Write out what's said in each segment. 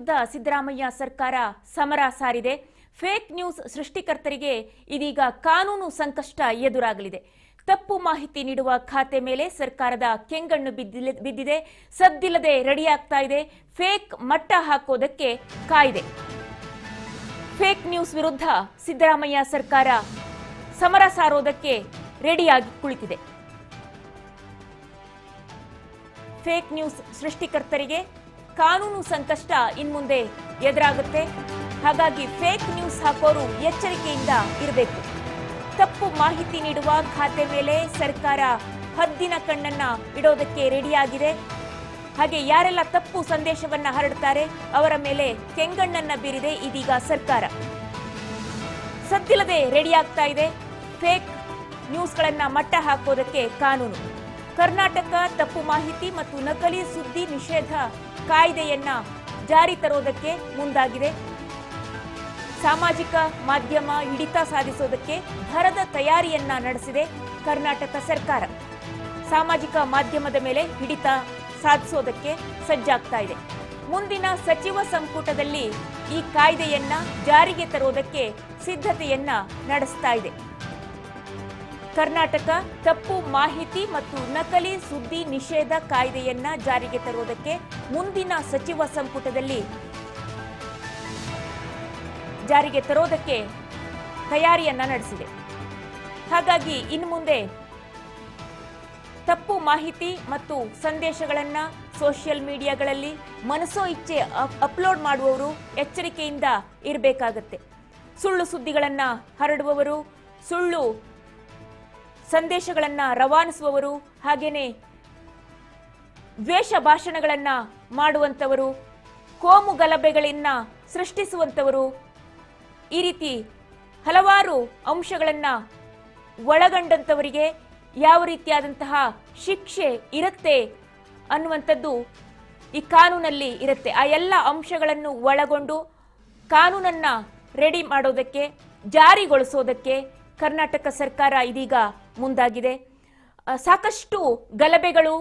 ವಿರುದ್ಧ ಸಿದ್ದರಾಮಯ್ಯ ಸರ್ಕಾರ ಸಮರ ಸಾರಿದೆ. ಫೇಕ್ ನ್ಯೂಸ್ ಸೃಷ್ಟಿಕರ್ತರಿಗೆ ಇದೀಗ ಕಾನೂನು ಸಂಕಷ್ಟ ಎದುರಾಗಲಿದೆ. ತಪ್ಪು ಮಾಹಿತಿ ನೀಡುವ ಖಾತೆ ಮೇಲೆ ಸರ್ಕಾರದ ಕೆಂಗಣ್ಣು ಬಿದ್ದಿದೆ. ಸದ್ದಿಲ್ಲದೆ ರೆಡಿಯಾಗ್ತಾ ಇದೆ. ಫೇಕ್ ಮಟ್ಟ ಹಾಕೋದಕ್ಕೆ ಕಾಯ್ದೆ. ಫೇಕ್ ನ್ಯೂಸ್ ವಿರುದ್ಧ ಸಿದ್ದರಾಮಯ್ಯ ಸರ್ಕಾರ ಸಮರ ಸಾರೋದಕ್ಕೆ ರೆಡಿಯಾಗಿ ಕುಳಿತಿದೆ. ಫೇಕ್ ನ್ಯೂಸ್ ಸೃಷ್ಟಿಕರ್ತರಿಗೆ ಕಾನೂನು ಸಂಕಷ್ಟ ಇನ್ಮುಂದೆ ಎದುರಾಗುತ್ತೆ. ಹಾಗಾಗಿ ಫೇಕ್ ನ್ಯೂಸ್ ಹಾಕೋರು ಎಚ್ಚರಿಕೆಯಿಂದ ಇರಬೇಕು. ತಪ್ಪು ಮಾಹಿತಿ ನೀಡುವ ಖಾತೆ ಮೇಲೆ ಸರ್ಕಾರ ಹದ್ದಿನ ಕಣ್ಣನ್ನ ಇಡೋದಕ್ಕೆ ರೆಡಿಯಾಗಿದೆ. ಹಾಗೆ ಯಾರೆಲ್ಲ ತಪ್ಪು ಸಂದೇಶವನ್ನ ಹರಡುತ್ತಾರೆ ಅವರ ಮೇಲೆ ಕೆಂಗಣ್ಣನ್ನ ಬೀರಿದೆ ಇದೀಗ ಸರ್ಕಾರ. ಸದ್ದಿಲ್ಲದೆ ರೆಡಿಯಾಗ್ತಾ ಇದೆ. ಫೇಕ್ ನ್ಯೂಸ್ಗಳನ್ನ ಮಟ್ಟ ಹಾಕೋದಕ್ಕೆ ಕಾನೂನು. ಕರ್ನಾಟಕ ತಪ್ಪು ಮಾಹಿತಿ ಮತ್ತು ನಕಲಿ ಸುದ್ದಿ ನಿಷೇಧ ಕಾಯ್ದೆಯನ್ನ ಜಾರಿ ತರೋದಕ್ಕೆ ಮುಂದಾಗಿದೆ. ಸಾಮಾಜಿಕ ಮಾಧ್ಯಮ ಹಿಡಿತ ಸಾಧಿಸೋದಕ್ಕೆ ಭರದ ತಯಾರಿಯನ್ನ ನಡೆಸಿದೆ ಕರ್ನಾಟಕ ಸರ್ಕಾರ. ಸಾಮಾಜಿಕ ಮಾಧ್ಯಮದ ಮೇಲೆ ಹಿಡಿತ ಸಾಧಿಸೋದಕ್ಕೆ ಸಜ್ಜಾಗ್ತಾ ಇದೆ. ಮುಂದಿನ ಸಚಿವ ಸಂಪುಟದಲ್ಲಿ ಈ ಕಾಯ್ದೆಯನ್ನ ಜಾರಿಗೆ ತರೋದಕ್ಕೆ ಸಿದ್ಧತೆಯನ್ನ ನಡೆಸ್ತಾ ಇದೆ. ಕರ್ನಾಟಕ ತಪ್ಪು ಮಾಹಿತಿ ಮತ್ತು ನಕಲಿ ಸುದ್ದಿ ನಿಷೇಧ ಕಾಯ್ದೆಯನ್ನ ಜಾರಿಗೆ ತರುವುದಕ್ಕೆ ಮುಂದಿನ ಸಚಿವ ಸಂಪುಟದಲ್ಲಿ ಜಾರಿಗೆ ತರೋದಕ್ಕೆ ತಯಾರಿಯನ್ನ ನಡೆಸಿದೆ. ಹಾಗಾಗಿ ಇನ್ನು ಮುಂದೆ ತಪ್ಪು ಮಾಹಿತಿ ಮತ್ತು ಸಂದೇಶಗಳನ್ನ ಸೋಷಿಯಲ್ ಮೀಡಿಯಾಗಳಲ್ಲಿ ಮನಸೋ ಇಚ್ಛೆ ಅಪ್ಲೋಡ್ ಮಾಡುವವರು ಎಚ್ಚರಿಕೆಯಿಂದ ಇರಬೇಕಾಗತ್ತೆ. ಸುಳ್ಳು ಸುದ್ದಿಗಳನ್ನ ಹರಡುವವರು, ಸುಳ್ಳು ಸಂದೇಶಗಳನ್ನ ರವಾನಿಸುವವರು, ಹಾಗೇನೆ ದ್ವೇಷ ಭಾಷಣಗಳನ್ನ ಮಾಡುವಂತವರು, ಕೋಮು ಗಲಭೆಗಳನ್ನ ಸೃಷ್ಟಿಸುವಂತವರು, ಈ ರೀತಿ ಹಲವಾರು ಅಂಶಗಳನ್ನ ಒಳಗೊಂಡಂತವರಿಗೆ ಯಾವ ರೀತಿಯಾದಂತಹ ಶಿಕ್ಷೆ ಇರುತ್ತೆ ಅನ್ನುವಂಥದ್ದು ಈ ಕಾನೂನಲ್ಲಿ ಇರುತ್ತೆ. ಆ ಎಲ್ಲ ಅಂಶಗಳನ್ನು ಒಳಗೊಂಡು ಕಾನೂನನ್ನ ರೆಡಿ ಮಾಡೋದಕ್ಕೆ, ಜಾರಿಗೊಳಿಸೋದಕ್ಕೆ ಕರ್ನಾಟಕ ಸರ್ಕಾರ ಇದೀಗ ಮುಂದಾಗಿದೆ. ಸಾಕಷ್ಟು ಗಲಭೆಗಳು,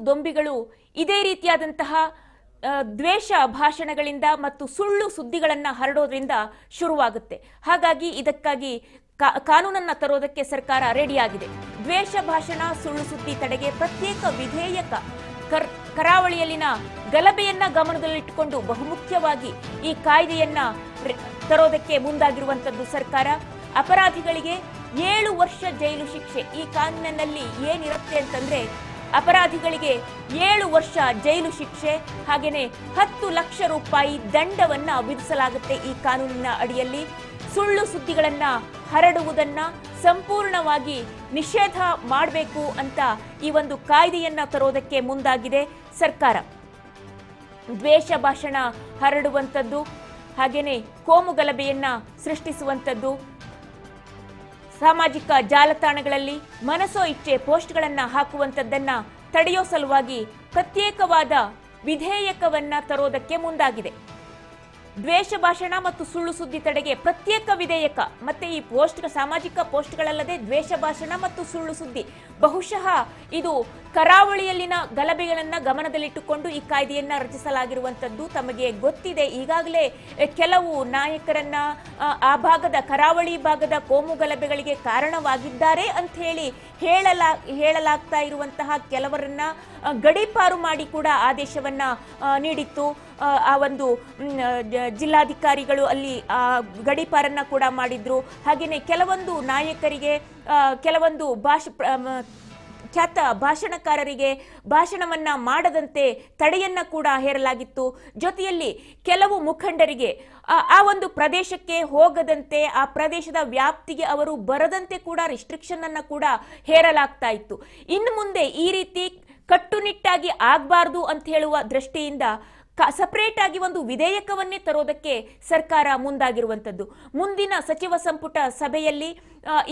ದೊಂಬಿಗಳು ಇದೇ ರೀತಿಯಾದಂತಹ ದ್ವೇಷ ಭಾಷಣಗಳಿಂದ ಮತ್ತು ಸುಳ್ಳು ಸುದ್ದಿಗಳನ್ನ ಹರಡೋದ್ರಿಂದ ಶುರುವಾಗುತ್ತೆ. ಹಾಗಾಗಿ ಇದಕ್ಕಾಗಿ ಕಾನೂನನ್ನ ತರೋದಕ್ಕೆ ಸರ್ಕಾರ ರೆಡಿಯಾಗಿದೆ. ದ್ವೇಷ ಭಾಷಣ, ಸುಳ್ಳು ಸುದ್ದಿ ತಡೆಗೆ ಪ್ರತ್ಯೇಕ ವಿಧೇಯಕ, ಕರಾವಳಿಯಲ್ಲಿನ ಗಲಭೆಯನ್ನ ಗಮನದಲ್ಲಿಟ್ಟುಕೊಂಡು ಬಹುಮುಖ್ಯವಾಗಿ ಈ ಕಾಯ್ದೆಯನ್ನ ತರೋದಕ್ಕೆ ಮುಂದಾಗಿರುವಂತದ್ದು ಸರ್ಕಾರ. ಅಪರಾಧಿಗಳಿಗೆ 7 ವರ್ಷ ಜೈಲು ಶಿಕ್ಷೆ ಈ ಕಾನೂನಿನಲ್ಲಿ ಏನಿರುತ್ತೆ ಅಂತಂದ್ರೆ, ಅಪರಾಧಿಗಳಿಗೆ 7 ವರ್ಷ ಜೈಲು ಶಿಕ್ಷೆ, ಹಾಗೇನೆ 10 ಲಕ್ಷ ರೂಪಾಯಿ ದಂಡವನ್ನ ವಿಧಿಸಲಾಗುತ್ತೆ ಈ ಕಾನೂನಿನ ಅಡಿಯಲ್ಲಿ. ಸುಳ್ಳು ಸುದ್ದಿಗಳನ್ನ ಹರಡುವುದನ್ನ ಸಂಪೂರ್ಣವಾಗಿ ನಿಷೇಧ ಮಾಡಬೇಕು ಅಂತ ಈ ಒಂದು ಕಾಯ್ದೆಯನ್ನ ತರೋದಕ್ಕೆ ಮುಂದಾಗಿದೆ ಸರ್ಕಾರ. ದ್ವೇಷ ಭಾಷಣ ಹರಡುವಂಥದ್ದು, ಹಾಗೇನೆ ಕೋಮು ಗಲಭೆಯನ್ನ ಸೃಷ್ಟಿಸುವಂಥದ್ದು, ಸಾಮಾಜಿಕ ಜಾಲತಾಣಗಳಲ್ಲಿ ಮನಸೋ ಇಚ್ಛೆ ಪೋಸ್ಟ್ಗಳನ್ನ ಹಾಕುವಂಥದ್ದನ್ನ ತಡೆಯೋ ಸಲುವಾಗಿ ಪ್ರತ್ಯೇಕವಾದ ವಿಧೇಯಕವನ್ನ ತರೋದಕ್ಕೆ ಮುಂದಾಗಿದೆ. ದ್ವೇಷ ಭಾಷಣ ಮತ್ತು ಸುಳ್ಳು ಸುದ್ದಿ ತಡೆಗೆ ಪ್ರತ್ಯೇಕ ವಿಧೇಯಕ. ಮತ್ತೆ ಈ ಸಾಮಾಜಿಕ ಪೋಸ್ಟ್ಗಳಲ್ಲದೆ ದ್ವೇಷ ಭಾಷಣ ಮತ್ತು ಸುಳ್ಳು ಸುದ್ದಿ, ಬಹುಶಃ ಇದು ಕರಾವಳಿಯಲ್ಲಿನ ಗಲಭೆಗಳನ್ನ ಗಮನದಲ್ಲಿಟ್ಟುಕೊಂಡು ಈ ಕಾಯ್ದೆಯನ್ನ ರಚಿಸಲಾಗಿರುವಂತದ್ದು ತಮಗೆ ಗೊತ್ತಿದೆ. ಈಗಾಗಲೇ ಕೆಲವು ನಾಯಕರನ್ನ ಆ ಭಾಗದ, ಕರಾವಳಿ ಭಾಗದ ಕೋಮು ಗಲಭೆಗಳಿಗೆ ಕಾರಣವಾಗಿದ್ದಾರೆ ಅಂತ ಹೇಳಲಾಗ್ತಾ ಇರುವಂತಹ ಕೆಲವರನ್ನ ಗಡೀಪಾರು ಮಾಡಿ ಕೂಡ ಆದೇಶವನ್ನ ನೀಡಿತ್ತು. ಆ ಒಂದು ಜಿಲ್ಲಾಧಿಕಾರಿಗಳು ಅಲ್ಲಿ ಗಡೀಪಾರನ್ನ ಕೂಡ ಮಾಡಿದ್ರು. ಹಾಗೇನೆ ಕೆಲವೊಂದು ನಾಯಕರಿಗೆ, ಕೆಲವೊಂದು ಖ್ಯಾತ ಭಾಷಣಕಾರರಿಗೆ ಭಾಷಣವನ್ನ ಮಾಡದಂತೆ ತಡೆಯನ್ನ ಕೂಡ ಹೇರಲಾಗಿತ್ತು. ಜೊತೆಯಲ್ಲಿ ಕೆಲವು ಮುಖಂಡರಿಗೆ ಆ ಒಂದು ಪ್ರದೇಶಕ್ಕೆ ಹೋಗದಂತೆ, ಆ ಪ್ರದೇಶದ ವ್ಯಾಪ್ತಿಗೆ ಅವರು ಬರದಂತೆ ಕೂಡ ರಿಸ್ಟ್ರಿಕ್ಷನ್ ಅನ್ನ ಕೂಡ ಹೇರಲಾಗ್ತಾ ಇತ್ತು. ಇನ್ನು ಮುಂದೆ ಈ ರೀತಿ ಕಟ್ಟುನಿಟ್ಟಾಗಿ ಆಗಬಾರ್ದು ಅಂತ ಹೇಳುವ ದೃಷ್ಟಿಯಿಂದ ಸಪರೇಟ್ ಆಗಿ ಒಂದು ವಿಧೇಯಕವನ್ನೇ ತರೋದಕ್ಕೆ ಸರ್ಕಾರ ಮುಂದಾಗಿರುವಂತದ್ದು. ಮುಂದಿನ ಸಚಿವ ಸಂಪುಟ ಸಭೆಯಲ್ಲಿ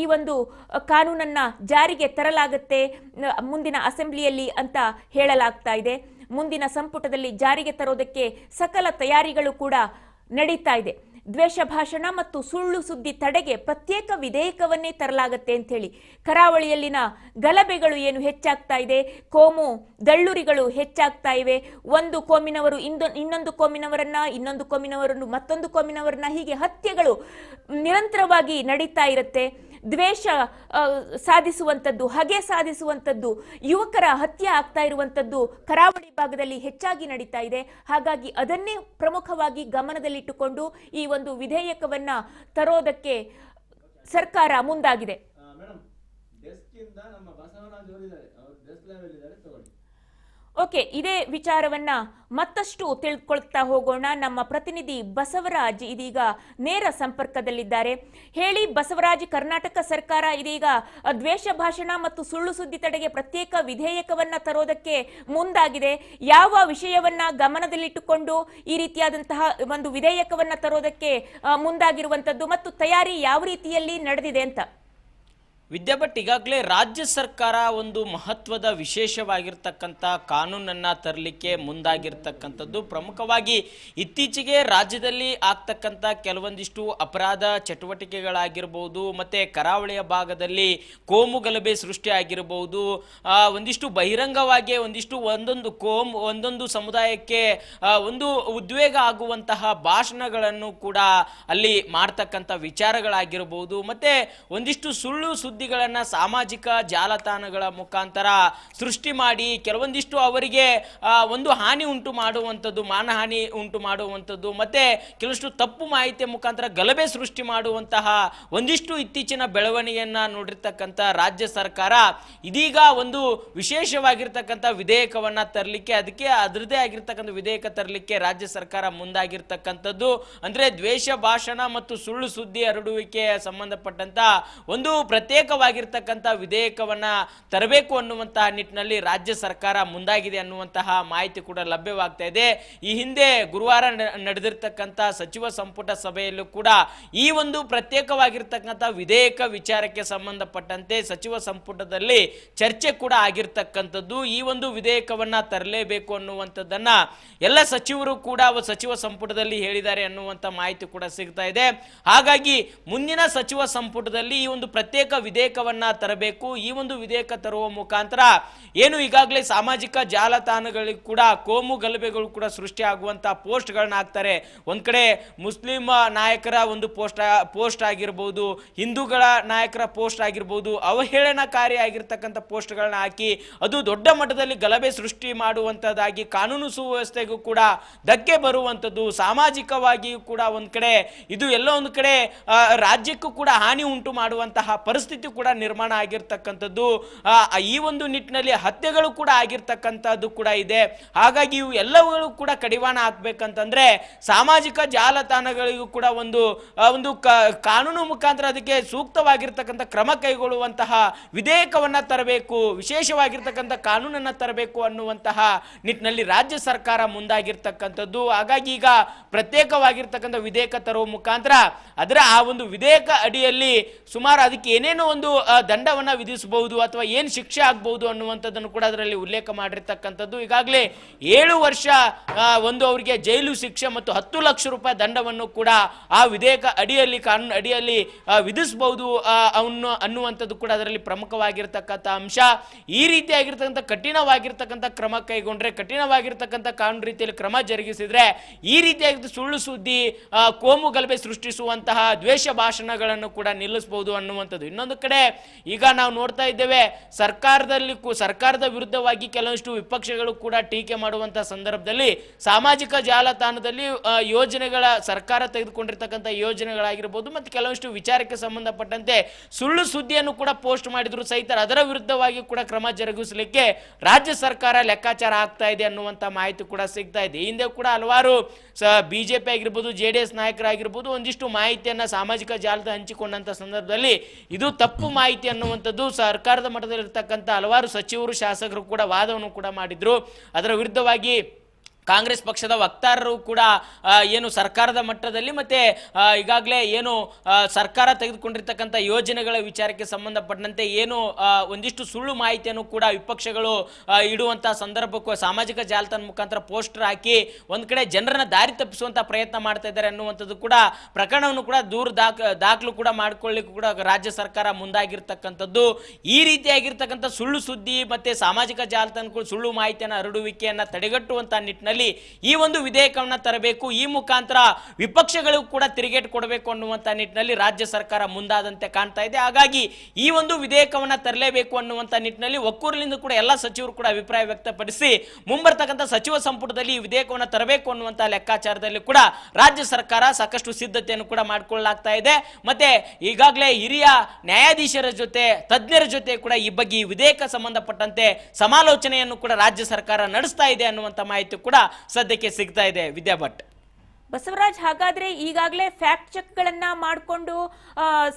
ಈ ಒಂದು ಕಾನೂನನ್ನ ಜಾರಿಗೆ ತರಲಾಗುತ್ತೆ ಮುಂದಿನ ಅಸೆಂಬ್ಲಿಯಲ್ಲಿ ಅಂತ ಹೇಳಲಾಗ್ತಾ ಇದೆ. ಮುಂದಿನ ಸಂಪುಟದಲ್ಲಿ ಜಾರಿಗೆ ತರೋದಕ್ಕೆ ಸಕಲ ತಯಾರಿಗಳು ಕೂಡ ನಡೀತಾ ಇದೆ. ದ್ವೇಷ ಭಾಷಣ ಮತ್ತು ಸುಳ್ಳು ಸುದ್ದಿ ತಡೆಗೆ ಪ್ರತ್ಯೇಕ ವಿಧೇಯಕವನ್ನೇ ತರಲಾಗುತ್ತೆ ಅಂತ ಹೇಳಿ. ಕರಾವಳಿಯಲ್ಲಿನ ಗಲಭೆಗಳು ಏನು ಹೆಚ್ಚಾಗ್ತಾ ಇದೆ, ಕೋಮು ದಳ್ಳುರಿಗಳು ಹೆಚ್ಚಾಗ್ತಾ ಇವೆ, ಒಂದು ಕೋಮಿನವರು ಇನ್ನೊಂದು ಕೋಮಿನವರನ್ನ, ಇನ್ನೊಂದು ಕೋಮಿನವರನ್ನು ಮತ್ತೊಂದು ಕೋಮಿನವರನ್ನ, ಹೀಗೆ ಹತ್ಯೆಗಳು ನಿರಂತರವಾಗಿ ನಡೀತಾ ಇರುತ್ತೆ. ದ್ವೇಷ ಸಾಧಿಸುವಂಥದ್ದು, ಹಗೆ ಸಾಧಿಸುವಂಥದ್ದು, ಯುವಕರ ಹತ್ಯೆ ಆಗ್ತಾ ಇರುವಂಥದ್ದು ಕರಾವಳಿ ಭಾಗದಲ್ಲಿ ಹೆಚ್ಚಾಗಿ ನಡೀತಾ ಇದೆ. ಹಾಗಾಗಿ ಅದನ್ನೇ ಪ್ರಮುಖವಾಗಿ ಗಮನದಲ್ಲಿಟ್ಟುಕೊಂಡು ಈ ಒಂದು ವಿಧೇಯಕವನ್ನ ತರೋದಕ್ಕೆ ಸರ್ಕಾರ ಮುಂದಾಗಿದೆ. ಓಕೆ, ಇದೇ ವಿಚಾರವನ್ನ ಮತ್ತಷ್ಟು ತಿಳ್ಕೊಳ್ತಾ ಹೋಗೋಣ. ನಮ್ಮ ಪ್ರತಿನಿಧಿ ಬಸವರಾಜ್ ಇದೀಗ ನೇರ ಸಂಪರ್ಕದಲ್ಲಿದ್ದಾರೆ. ಹೇಳಿ ಬಸವರಾಜ್, ಕರ್ನಾಟಕ ಸರ್ಕಾರ ಇದೀಗ ದ್ವೇಷ ಭಾಷಣ ಮತ್ತು ಸುಳ್ಳು ಸುದ್ದಿ ತಡೆಗೆ ಪ್ರತ್ಯೇಕ ವಿಧೇಯಕವನ್ನ ತರೋದಕ್ಕೆ ಮುಂದಾಗಿದೆ. ಯಾವ ವಿಷಯವನ್ನ ಗಮನದಲ್ಲಿಟ್ಟುಕೊಂಡು ಈ ರೀತಿಯಾದಂತಹ ಒಂದು ವಿಧೇಯಕವನ್ನ ತರೋದಕ್ಕೆ ಮುಂದಾಗಿರುವಂತದ್ದು ಮತ್ತು ತಯಾರಿ ಯಾವ ರೀತಿಯಲ್ಲಿ ನಡೆದಿದೆ ಅಂತ? ವಿದ್ಯಾಭಟ್, ಈಗಾಗಲೇ ರಾಜ್ಯ ಸರ್ಕಾರ ಒಂದು ಮಹತ್ವದ ವಿಶೇಷವಾಗಿರ್ತಕ್ಕಂಥ ಕಾನೂನನ್ನು ತರಲಿಕ್ಕೆ ಮುಂದಾಗಿರ್ತಕ್ಕಂಥದ್ದು. ಪ್ರಮುಖವಾಗಿ ಇತ್ತೀಚೆಗೆ ರಾಜ್ಯದಲ್ಲಿ ಆಗ್ತಕ್ಕಂಥ ಕೆಲವೊಂದಿಷ್ಟು ಅಪರಾಧ ಚಟುವಟಿಕೆಗಳಾಗಿರ್ಬೋದು, ಮತ್ತು ಕರಾವಳಿಯ ಭಾಗದಲ್ಲಿ ಕೋಮು ಗಲಭೆ ಸೃಷ್ಟಿ ಆಗಿರ್ಬೋದು, ಒಂದಿಷ್ಟು ಬಹಿರಂಗವಾಗಿ ಒಂದೊಂದು ಸಮುದಾಯಕ್ಕೆ ಒಂದು ಉದ್ವೇಗ ಆಗುವಂತಹ ಭಾಷಣಗಳನ್ನು ಕೂಡ ಅಲ್ಲಿ ಮಾಡ್ತಕ್ಕಂಥ ವಿಚಾರಗಳಾಗಿರ್ಬೋದು, ಮತ್ತು ಒಂದಿಷ್ಟು ಸುಳ್ಳು ಸುದ್ದಿಗಳನ್ನು ಸಾಮಾಜಿಕ ಜಾಲತಾಣಗಳ ಮುಖಾಂತರ ಸೃಷ್ಟಿ ಮಾಡಿ ಕೆಲವೊಂದಿಷ್ಟು ಅವರಿಗೆ ಒಂದು ಹಾನಿ ಉಂಟು ಮಾಡುವಂಥದ್ದು, ಮಾನಹಾನಿ ಉಂಟು ಮಾಡುವಂಥದ್ದು, ಮತ್ತೆ ಕೆಲವಷ್ಟು ತಪ್ಪು ಮಾಹಿತಿಯ ಮುಖಾಂತರ ಗಲಭೆ ಸೃಷ್ಟಿ ಮಾಡುವಂತಹ ಒಂದಿಷ್ಟು ಇತ್ತೀಚಿನ ಬೆಳವಣಿಗೆಯನ್ನು ನೋಡಿರ್ತಕ್ಕಂಥ ರಾಜ್ಯ ಸರ್ಕಾರ ಇದೀಗ ಒಂದು ವಿಶೇಷವಾಗಿರ್ತಕ್ಕಂಥ ವಿಧೇಯಕವನ್ನು ತರಲಿಕ್ಕೆ, ಅದಕ್ಕೆ ಅದರದೇ ಆಗಿರ್ತಕ್ಕಂಥ ವಿಧೇಯಕ ತರಲಿಕ್ಕೆ ರಾಜ್ಯ ಸರ್ಕಾರ ಮುಂದಾಗಿರ್ತಕ್ಕಂಥದ್ದು. ಅಂದರೆ ದ್ವೇಷ ಭಾಷಣ ಮತ್ತು ಸುಳ್ಳು ಸುದ್ದಿ ಹರಡುವಿಕೆ ಸಂಬಂಧಪಟ್ಟಂತ ಒಂದು ಪ್ರತ್ಯೇಕವಾಗಿರ್ತಕ್ಕಂಥ ವಿಧೇಯಕವನ್ನ ತರಬೇಕು ಅನ್ನುವಂತಹ ನಿಟ್ಟಿನಲ್ಲಿ ರಾಜ್ಯ ಸರ್ಕಾರ ಮುಂದಾಗಿದೆ ಅನ್ನುವಂತಹ ಮಾಹಿತಿ ಕೂಡ ಲಭ್ಯವಾಗ್ತಾ ಇದೆ. ಈ ಹಿಂದೆ ಗುರುವಾರ ನಡೆದಿರ್ತಕ್ಕಂಥ ಸಚಿವ ಸಂಪುಟ ಸಭೆಯಲ್ಲೂ ಕೂಡ ಈ ಒಂದು ಪ್ರತ್ಯೇಕವಾಗಿರ್ತಕ್ಕಂಥ ವಿಧೇಯಕ ವಿಚಾರಕ್ಕೆ ಸಂಬಂಧಪಟ್ಟಂತೆ ಸಚಿವ ಸಂಪುಟದಲ್ಲಿ ಚರ್ಚೆ ಕೂಡ ಆಗಿರ್ತಕ್ಕಂಥದ್ದು. ಈ ಒಂದು ವಿಧೇಯಕವನ್ನ ತರಲೇಬೇಕು ಅನ್ನುವಂಥದ್ದನ್ನ ಎಲ್ಲ ಸಚಿವರು ಕೂಡ ಸಚಿವ ಸಂಪುಟದಲ್ಲಿ ಹೇಳಿದ್ದಾರೆ ಅನ್ನುವಂಥ ಮಾಹಿತಿ ಕೂಡ ಸಿಗ್ತಾ ಇದೆ. ಹಾಗಾಗಿ ಮುಂದಿನ ಸಚಿವ ಸಂಪುಟದಲ್ಲಿ ಈ ಒಂದು ಪ್ರತ್ಯೇಕ ವಿಧೇಯಕವನ್ನ ತರಬೇಕು. ಈ ಒಂದು ವಿಧೇಯಕ ತರುವ ಮುಖಾಂತರ ಏನು ಈಗಾಗಲೇ ಸಾಮಾಜಿಕ ಜಾಲತಾಣಗಳಿಗೆ ಕೂಡ ಕೋಮು ಗಲಭೆಗಳು ಕೂಡ ಸೃಷ್ಟಿ ಆಗುವಂತಹ ಪೋಸ್ಟ್ಗಳನ್ನ ಹಾಕ್ತಾರೆ. ಒಂದ್ ಕಡೆ ಮುಸ್ಲಿಂ ನಾಯಕರ ಒಂದು ಪೋಸ್ಟ್ ಆಗಿರ್ಬೋದು, ಹಿಂದೂಗಳ ನಾಯಕರ ಪೋಸ್ಟ್ ಆಗಿರ್ಬೋದು, ಅವಹೇಳನಕಾರಿ ಆಗಿರ್ತಕ್ಕಂಥ ಪೋಸ್ಟ್ಗಳನ್ನ ಹಾಕಿ ಅದು ದೊಡ್ಡ ಮಟ್ಟದಲ್ಲಿ ಗಲಭೆ ಸೃಷ್ಟಿ ಮಾಡುವಂತದ್ದಾಗಿ ಕಾನೂನು ಸುವ್ಯವಸ್ಥೆಗೂ ಕೂಡ ಧಕ್ಕೆ ಬರುವಂಥದ್ದು, ಸಾಮಾಜಿಕವಾಗಿಯೂ ಕೂಡ ಒಂದ್ ಕಡೆ ಇದು ಎಲ್ಲೋ ಒಂದು ಕಡೆ ರಾಜ್ಯಕ್ಕೂ ಕೂಡ ಹಾನಿ ಉಂಟು ಮಾಡುವಂತಹ ಪರಿಸ್ಥಿತಿ ಕೂಡ ನಿರ್ಮಾಣ ಆಗಿರ್ತಕ್ಕಂಥದ್ದು. ಈ ಒಂದು ನಿಟ್ಟಿನಲ್ಲಿ ಹತ್ಯೆಗಳು ಕೂಡ ಆಗಿರ್ತಕ್ಕಂಥದ್ದು ಕೂಡ ಇದೆ. ಹಾಗಾಗಿ ಇವು ಎಲ್ಲವುಗಳು ಕೂಡ ಕಡಿವಾಣ ಹಾಕ್ಬೇಕಂತಂದ್ರೆ ಸಾಮಾಜಿಕ ಜಾಲತಾಣಗಳಿಗೂ ಕೂಡ ಒಂದು ಕಾನೂನು ಮುಖಾಂತರ ಅದಕ್ಕೆ ಸೂಕ್ತವಾಗಿರ್ತಕ್ಕಂಥ ಕ್ರಮ ಕೈಗೊಳ್ಳುವಂತಹ ವಿಧೇಯಕವನ್ನ ತರಬೇಕು, ವಿಶೇಷವಾಗಿರ್ತಕ್ಕಂಥ ಕಾನೂನನ್ನ ತರಬೇಕು ಅನ್ನುವಂತಹ ನಿಟ್ಟಿನಲ್ಲಿ ರಾಜ್ಯ ಸರ್ಕಾರ ಮುಂದಾಗಿರ್ತಕ್ಕಂಥದ್ದು. ಹಾಗಾಗಿ ಈಗ ಪ್ರತ್ಯೇಕವಾಗಿರ್ತಕ್ಕಂಥ ವಿಧೇಯಕ ತರುವ ಮುಖಾಂತರ ಅದರ ಆ ಒಂದು ವಿಧೇಯಕ ಅಡಿಯಲ್ಲಿ ಸುಮಾರು ಅದಕ್ಕೆ ಏನೇನೋ ಒಂದು ದಂಡವನ್ನ ವಿಧಿಸಬಹುದು ಅಥವಾ ಏನು ಶಿಕ್ಷೆ ಆಗಬಹುದು ಅನ್ನುವಂಥದ್ದನ್ನು ಕೂಡ ಅದರಲ್ಲಿ ಉಲ್ಲೇಖ ಮಾಡಿರ್ತಕ್ಕಂಥದ್ದು. ಈಗಾಗಲೇ 7 ವರ್ಷ ಅವರಿಗೆ ಜೈಲು ಶಿಕ್ಷೆ ಮತ್ತು 10 ಲಕ್ಷ ರೂಪಾಯಿ ದಂಡವನ್ನು ಕೂಡ ಆ ವಿಧೇಯಕ ಅಡಿಯಲ್ಲಿ, ಕಾನೂನು ಅಡಿಯಲ್ಲಿ ವಿಧಿಸಬಹುದು ಅನ್ನುವಂಥದ್ದು ಕೂಡ ಅದರಲ್ಲಿ ಪ್ರಮುಖವಾಗಿರ್ತಕ್ಕಂಥ ಅಂಶ. ಈ ರೀತಿಯಾಗಿರ್ತಕ್ಕಂಥ ಕಠಿಣವಾಗಿರ್ತಕ್ಕಂಥ ಕ್ರಮ ಕೈಗೊಂಡ್ರೆ, ಕಠಿಣವಾಗಿರ್ತಕ್ಕಂಥ ಕಾನೂನು ರೀತಿಯಲ್ಲಿ ಕ್ರಮ ಜರುಗಿಸಿದ್ರೆ ಈ ರೀತಿಯಾಗಿ ಸುಳ್ಳು ಸುದ್ದಿ, ಕೋಮು ಗಲಭೆ ಸೃಷ್ಟಿಸುವಂತಹ ದ್ವೇಷ ಭಾಷಣಗಳನ್ನು ಕೂಡ ನಿಲ್ಲಿಸಬಹುದು ಅನ್ನುವಂಥದ್ದು. ಇನ್ನೊಂದು ಕಡೆ ಈಗ ನಾವು ನೋಡ್ತಾ ಇದ್ದೇವೆ, ಸರ್ಕಾರದ ವಿರುದ್ಧವಾಗಿ ಕೆಲವಷ್ಟು ವಿಪಕ್ಷಗಳು ಕೂಡ ಟೀಕೆ ಮಾಡುವಂತಹ ಸಂದರ್ಭದಲ್ಲಿ ಸಾಮಾಜಿಕ ಜಾಲತಾಣದಲ್ಲಿ ಯೋಜನೆಗಳ ಸರ್ಕಾರ ತೆಗೆದುಕೊಂಡಿರ್ತಕ್ಕಂಥ ಯೋಜನೆಗಳಾಗಿರ್ಬೋದು ಮತ್ತು ಕೆಲವಷ್ಟು ವಿಚಾರಕ್ಕೆ ಸಂಬಂಧಪಟ್ಟಂತೆ ಸುಳ್ಳು ಸುದ್ದಿಯನ್ನು ಕೂಡ ಪೋಸ್ಟ್ ಮಾಡಿದ್ರು ಸಹಿತ ಅದರ ವಿರುದ್ಧವಾಗಿ ಕೂಡ ಕ್ರಮ ಜರುಗಿಸಲಿಕ್ಕೆ ರಾಜ್ಯ ಸರ್ಕಾರ ಲೆಕ್ಕಾಚಾರ ಆಗ್ತಾ ಇದೆ ಅನ್ನುವಂಥ ಮಾಹಿತಿ ಕೂಡ ಸಿಗ್ತಾ ಇದೆ. ಹಿಂದೆ ಕೂಡ ಹಲವಾರು ಬಿಜೆಪಿ ಆಗಿರ್ಬೋದು, JDS ನಾಯಕರಾಗಿರ್ಬೋದು ಒಂದಿಷ್ಟು ಮಾಹಿತಿಯನ್ನ ಸಾಮಾಜಿಕ ಜಾಲತಾಣ ಹಂಚಿಕೊಂಡಂತ ಸಂದರ್ಭದಲ್ಲಿ ಇದು ತಪ್ಪು ಮಾಹಿತಿ ಅನ್ನುವಂಥದ್ದು ಸರ್ಕಾರದ ಮಟ್ಟದಲ್ಲಿ ಇರತಕ್ಕಂಥ ಹಲವಾರು ಸಚಿವರು, ಶಾಸಕರು ಕೂಡ ವಾದವನ್ನು ಕೂಡ ಮಾಡಿದ್ರು. ಅದರ ವಿರುದ್ಧವಾಗಿ ಕಾಂಗ್ರೆಸ್ ಪಕ್ಷದ ವಕ್ತಾರರು ಕೂಡ ಏನು ಸರ್ಕಾರದ ಮಟ್ಟದಲ್ಲಿ ಮತ್ತೆ ಈಗಾಗಲೇ ಏನು ಸರ್ಕಾರ ತೆಗೆದುಕೊಂಡಿರ್ತಕ್ಕಂಥ ಯೋಜನೆಗಳ ವಿಚಾರಕ್ಕೆ ಸಂಬಂಧಪಟ್ಟಂತೆ ಏನು ಒಂದಿಷ್ಟು ಸುಳ್ಳು ಮಾಹಿತಿಯನ್ನು ಕೂಡ ವಿಪಕ್ಷಗಳು ಇಡುವಂತಹ ಸಂದರ್ಭಕ್ಕೂ ಸಾಮಾಜಿಕ ಜಾಲತಾಣ ಮುಖಾಂತರ ಪೋಸ್ಟರ್ ಹಾಕಿ ಒಂದ್ ಕಡೆ ಜನರನ್ನ ದಾರಿ ತಪ್ಪಿಸುವಂತ ಪ್ರಯತ್ನ ಮಾಡ್ತಾ ಇದ್ದಾರೆ ಅನ್ನುವಂಥದ್ದು ಕೂಡ ಪ್ರಕರಣವನ್ನು ಕೂಡ ದೂರ ದಾಖಲು ಕೂಡ ಮಾಡ್ಕೊಳ್ಳಿಕ್ಕೂ ಕೂಡ ರಾಜ್ಯ ಸರ್ಕಾರ ಮುಂದಾಗಿರ್ತಕ್ಕಂಥದ್ದು. ಈ ರೀತಿಯಾಗಿರ್ತಕ್ಕಂಥ ಸುಳ್ಳು ಸುದ್ದಿ ಮತ್ತೆ ಸಾಮಾಜಿಕ ಜಾಲತಾಣಗಳು ಸುಳ್ಳು ಮಾಹಿತಿಯನ್ನು ಹರಡುವಿಕೆಯನ್ನ ತಡೆಗಟ್ಟುವಂತ ನಿಟ್ಟಿನಲ್ಲಿ ಈ ಒಂದು ವಿಧೇಯಕವನ್ನ ತರಬೇಕು, ಈ ಮುಖಾಂತರ ವಿಪಕ್ಷಗಳು ಕೂಡ ತಿರುಗೇಟು ಕೊಡಬೇಕು ಅನ್ನುವಂತ ನಿಟ್ಟಿನಲ್ಲಿ ರಾಜ್ಯ ಸರ್ಕಾರ ಮುಂದಾದಂತೆ ಕಾಣ್ತಾ ಇದೆ. ಹಾಗಾಗಿ ಈ ಒಂದು ವಿಧೇಯಕವನ್ನ ತರಲೇಬೇಕು ಅನ್ನುವಂತ ನಿಟ್ಟಿನಲ್ಲಿ ಒಕ್ಕೂರಿನಿಂದ ಕೂಡ ಎಲ್ಲ ಸಚಿವರು ಕೂಡ ಅಭಿಪ್ರಾಯ ವ್ಯಕ್ತಪಡಿಸಿ ಮುಂಬರ್ತಕ್ಕಂಥ ಸಚಿವ ಸಂಪುಟದಲ್ಲಿ ಈ ವಿಧೇಯಕವನ್ನ ತರಬೇಕು ಅನ್ನುವಂತ ಲೆಕ್ಕಾಚಾರದಲ್ಲಿ ಕೂಡ ರಾಜ್ಯ ಸರ್ಕಾರ ಸಾಕಷ್ಟು ಸಿದ್ಧತೆಯನ್ನು ಕೂಡ ಮಾಡಿಕೊಳ್ಳಲಾಗ್ತಾ ಇದೆ. ಮತ್ತೆ ಈಗಾಗಲೇ ಹಿರಿಯ ನ್ಯಾಯಾಧೀಶರ ಜೊತೆ ತಜ್ಞರ ಜೊತೆ ಕೂಡ ಈ ಬಗ್ಗೆ ಈ ವಿಧೇಯಕ ಸಂಬಂಧಪಟ್ಟಂತೆ ಸಮಾಲೋಚನೆಯನ್ನು ಕೂಡ ರಾಜ್ಯ ಸರ್ಕಾರ ನಡೆಸ್ತಾ ಇದೆ ಅನ್ನುವಂತ ಮಾಹಿತಿ ಕೂಡ ಸದ್ಯಕ್ಕೆ ಸಿಗ್ತಾ ಇದೆ. ವಿದ್ಯಾ ಭಟ್. ಬಸವರಾಜ್, ಹಾಗಾದ್ರೆ ಈಗಾಗಲೇ ಫ್ಯಾಕ್ಟ್ ಚೆಕ್ ಗಳನ್ನ ಮಾಡಿಕೊಂಡು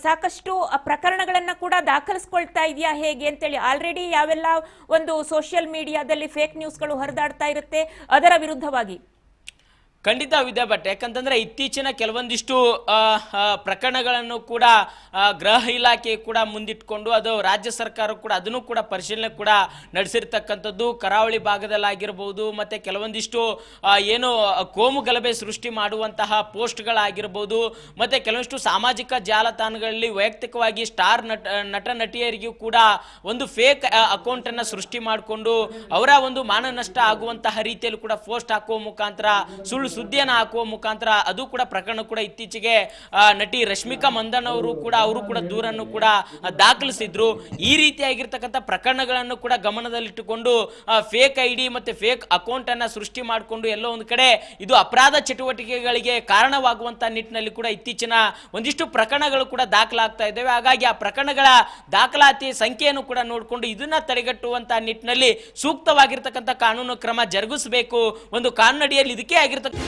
ಸಾಕಷ್ಟು ಪ್ರಕರಣಗಳನ್ನ ಕೂಡ ದಾಖಲಿಸ್ಕೊಳ್ತಾ ಇದೆಯಾ ಹೇಗೆ ಅಂತೇಳಿ? ಆಲ್ರೆಡಿ ಯಾವೆಲ್ಲ ಒಂದು ಸೋಷಿಯಲ್ ಮೀಡಿಯಾದಲ್ಲಿ ಫೇಕ್ ನ್ಯೂಸ್ಗಳು ಹರಿದಾಡ್ತಾ ಇರುತ್ತೆ ಅದರ ವಿರುದ್ಧವಾಗಿ ಖಂಡಿತ ವಿದ್ಯಾ ಭಟ್, ಯಾಕಂತಂದ್ರೆ ಇತ್ತೀಚಿನ ಕೆಲವೊಂದಿಷ್ಟು ಪ್ರಕರಣಗಳನ್ನು ಕೂಡ ಗೃಹ ಇಲಾಖೆ ಕೂಡ ಮುಂದಿಟ್ಕೊಂಡು ಅದು ರಾಜ್ಯ ಸರ್ಕಾರ ಕೂಡ ಅದನ್ನು ಕೂಡ ಪರಿಶೀಲನೆ ಕೂಡ ನಡೆಸಿರ್ತಕ್ಕಂಥದ್ದು. ಕರಾವಳಿ ಭಾಗದಲ್ಲಾಗಿರ್ಬೋದು ಮತ್ತೆ ಕೆಲವೊಂದಿಷ್ಟು ಏನು ಕೋಮು ಗಲಭೆ ಸೃಷ್ಟಿ ಮಾಡುವಂತಹ ಪೋಸ್ಟ್ಗಳಾಗಿರ್ಬೋದು ಮತ್ತೆ ಕೆಲವೊಂದಿಷ್ಟು ಸಾಮಾಜಿಕ ಜಾಲತಾಣಗಳಲ್ಲಿ ವೈಯಕ್ತಿಕವಾಗಿ ಸ್ಟಾರ್ ನಟ ನಟಿಯರಿಗೂ ಕೂಡ ಒಂದು ಫೇಕ್ ಅಕೌಂಟ್ ಅನ್ನ ಸೃಷ್ಟಿ ಮಾಡಿಕೊಂಡು ಅವರ ಒಂದು ಮಾನನಷ್ಟ ಆಗುವಂತಹ ರೀತಿಯಲ್ಲಿ ಕೂಡ ಪೋಸ್ಟ್ ಹಾಕುವ ಮುಖಾಂತರ ಸುಳ್ಳು ಸುದ್ದಿಯನ್ನು ಹಾಕುವ ಮುಖಾಂತರ ಅದು ಕೂಡ ಪ್ರಕರಣ ಕೂಡ ಇತ್ತೀಚೆಗೆ ನಟಿ ರಶ್ಮಿಕಾ ಮಂದನ್ ಅವರು ಕೂಡ ದೂರನ್ನು ಕೂಡ ದಾಖಲಿಸಿದ್ರು. ಈ ರೀತಿಯಾಗಿರ್ತಕ್ಕಂಥ ಪ್ರಕರಣಗಳನ್ನು ಕೂಡ ಗಮನದಲ್ಲಿಟ್ಟುಕೊಂಡು ಫೇಕ್ ಐಡಿ ಮತ್ತೆ ಫೇಕ್ ಅಕೌಂಟ್ ಅನ್ನ ಸೃಷ್ಟಿ ಮಾಡಿಕೊಂಡು ಎಲ್ಲೋ ಒಂದು ಕಡೆ ಇದು ಅಪರಾಧ ಚಟುವಟಿಕೆಗಳಿಗೆ ಕಾರಣವಾಗುವಂತ ನಿಟ್ಟಿನಲ್ಲಿ ಕೂಡ ಇತ್ತೀಚಿನ ಒಂದಿಷ್ಟು ಪ್ರಕರಣಗಳು ಕೂಡ ದಾಖಲಾಗ್ತಾ ಇದ್ದಾವೆ. ಹಾಗಾಗಿ ಆ ಪ್ರಕರಣಗಳ ದಾಖಲಾತಿ ಸಂಖ್ಯೆಯನ್ನು ಕೂಡ ನೋಡಿಕೊಂಡು ಇದನ್ನ ತಡೆಗಟ್ಟುವಂತ ನಿಟ್ಟಿನಲ್ಲಿ ಸೂಕ್ತವಾಗಿರ್ತಕ್ಕಂಥ ಕಾನೂನು ಕ್ರಮ ಜರುಗಿಸಬೇಕು. ಒಂದು ಕಾನೂನಡಿಯಲ್ಲಿ ಇದಕ್ಕೆ ಆಗಿರ್ತಕ್ಕಂಥ